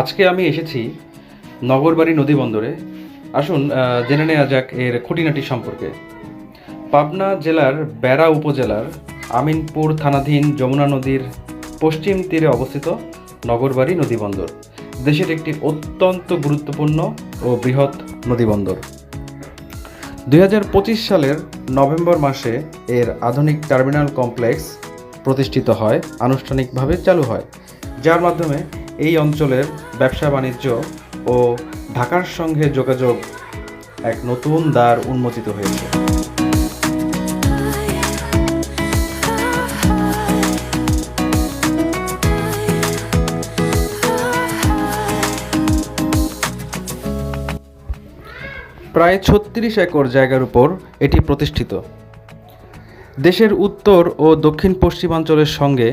আজকে আমি এসেছি নগরবাড়ি নদী বন্দরে। আসুন জেনে নেওয়া যাক এর খুঁটিনাটি সম্পর্কে। পাবনা জেলার বেড়া উপজেলার আমিনপুর থানাধীন যমুনা নদীর পশ্চিম তীরে অবস্থিত নগরবাড়ি নদী বন্দর দেশের একটি অত্যন্ত গুরুত্বপূর্ণ ও বৃহৎ নদী বন্দর। 2025 সালের নভেম্বর মাসে এর আধুনিক টার্মিনাল কমপ্লেক্স প্রতিষ্ঠিত হয়, আনুষ্ঠানিকভাবে চালু হয়, যার মাধ্যমে এই অঞ্চলের ব্যবসা বাণিজ্য ও ঢাকার সঙ্গে যোগাযোগ এক নতুন দ্বার উন্মোচিত হয়েছে। প্রায় 36 একর জায়গার উপর এটি প্রতিষ্ঠিত। দেশের উত্তর ও দক্ষিণ পশ্চিমাঞ্চলের সঙ্গে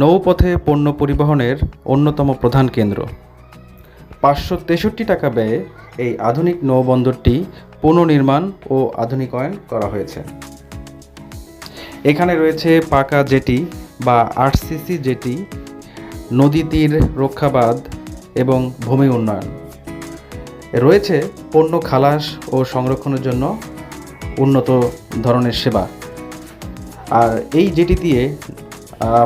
নৌপথে পণ্য পরিবহনের অন্যতম প্রধান কেন্দ্র। 563 টাকা ব্যয়ে এই আধুনিক নৌবন্দরটি পুনর্নির্মাণ ও আধুনিকায়ন করা হয়েছে। এখানে রয়েছে পাকা জেটি বা আরসিসি জেটি, নদী তীর রক্ষাবাদ এবং ভূমি উন্নয়ন। রয়েছে পণ্য খালাস ও সংরক্ষণের জন্য উন্নত ধরনের সেবা। আর এই জেটি দিয়ে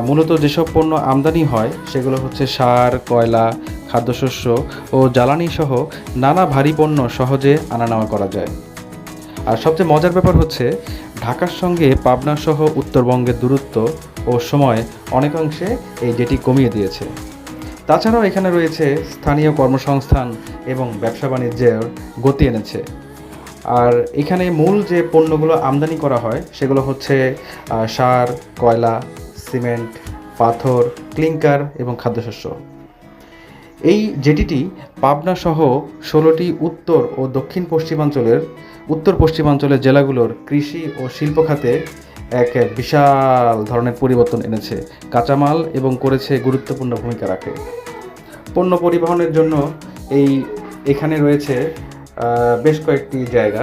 মূলত যেসব পণ্য আমদানি হয় সেগুলো হচ্ছে সার, কয়লা, খাদ্যশস্য ও জ্বালানি সহ নানা ভারী পণ্য সহজে আনা নেওয়া করা যায়। আর সবচেয়ে মজার ব্যাপার হচ্ছে ঢাকার সঙ্গে পাবনা সহ উত্তরবঙ্গের দূরত্ব ও সময় অনেকাংশে এই জেটি কমিয়ে দিয়েছে। তাছাড়াও এখানে রয়েছে স্থানীয় কর্মসংস্থান এবং ব্যবসা বাণিজ্যের গতি এনেছে। আর এখানে মূল যে পণ্যগুলো আমদানি করা হয় সেগুলো হচ্ছে সার, কয়লা, সিমেন্ট, পাথর, ক্লিংকার এবং খাদ্যশস্য। এই জেটিটি পাবনা সহ 16টি উত্তর ও দক্ষিণ উত্তর পশ্চিমাঞ্চলের জেলাগুলোর কৃষি ও শিল্প খাতে এক বিশাল ধরনের পরিবর্তন এনেছে, কাঁচামাল এবং করেছে গুরুত্বপূর্ণ ভূমিকা রাখে। পণ্য পরিবহনের জন্য এখানে রয়েছে বেশ কয়েকটি জায়গা,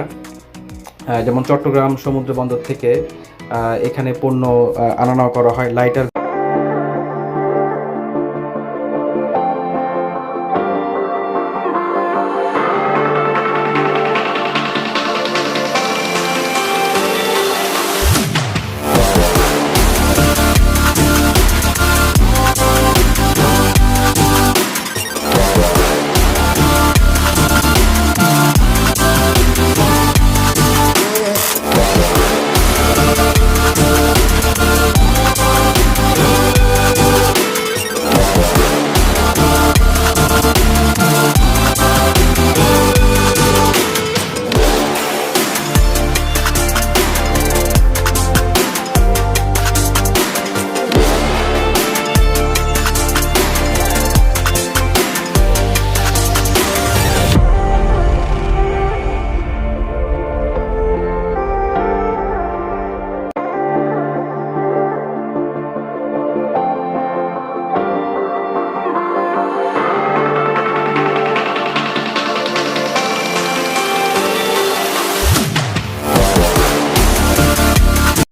যেমন চট্টগ্রাম সমুদ্র বন্দর থেকে এখানে পণ্য আনা নেওয়া করা হয়। লাইটার